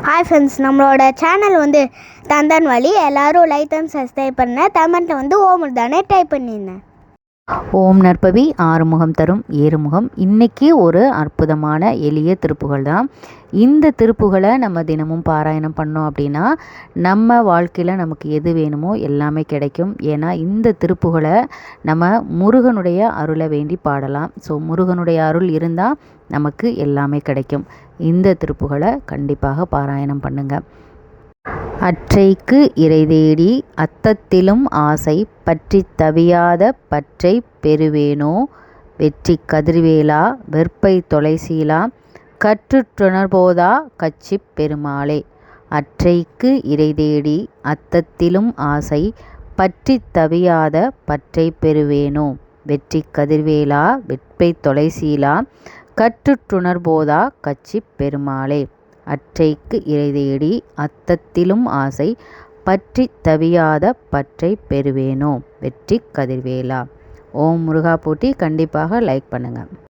Hi friends, நம்மளோட channel தந்தன் வழி. எல்லோரும் லைக் அண்ட் சப்ஸ்கிரைப் பண்ண. கமெண்ட்டில் ஓம் தானே டைப் பண்ணியிருந்தேன். ஓம் நற்பவி ஆறுமுகம் தரும் ஏறுமுகம். இன்றைக்கி ஒரு அற்புதமான எளிய திருப்புகள் தான். இந்த திருப்புகளை நம்ம தினமும் பாராயணம் பண்ணோம் அப்படின்னா நம்ம வாழ்க்கையில் நமக்கு எது வேணுமோ எல்லாமே கிடைக்கும். ஏன்னா இந்த திருப்புகளை நம்ம முருகனுடைய அருளை வேண்டி பாடலாம். ஸோ முருகனுடைய அருள் இருந்தால் நமக்கு எல்லாமே கிடைக்கும். இந்த திருப்புகளை கண்டிப்பாக பாராயணம் பண்ணுங்கள். அற்றைக்கு இறை தேடி அத்தத்திலும் ஆசை பற்றி தவியாத பற்றை பெறுவேனோ வெற்றி கதிர்வேலா வெற்பை தொலைசீலா கற்றுற்றுணர்போதா கச்சி பெருமாளே. அற்றைக்கு இறை தேடி அத்தத்திலும் ஆசை பற்றி தவியாத பற்றை பெறுவேனோ வெற்றி கதிர்வேலா வெற்பை தொலைசீலா கற்றுற்றுணர்போதா கச்சி பெருமாளே. அற்றைக்கு இறை தேடி அத்தத்திலும் ஆசை பற்றி தவியாத பற்றை பெறுவேனோ வெற்றி கதிர்வேலா. ஓம் முருகா போற்றி. கண்டிப்பாக லைக் பண்ணுங்கள்.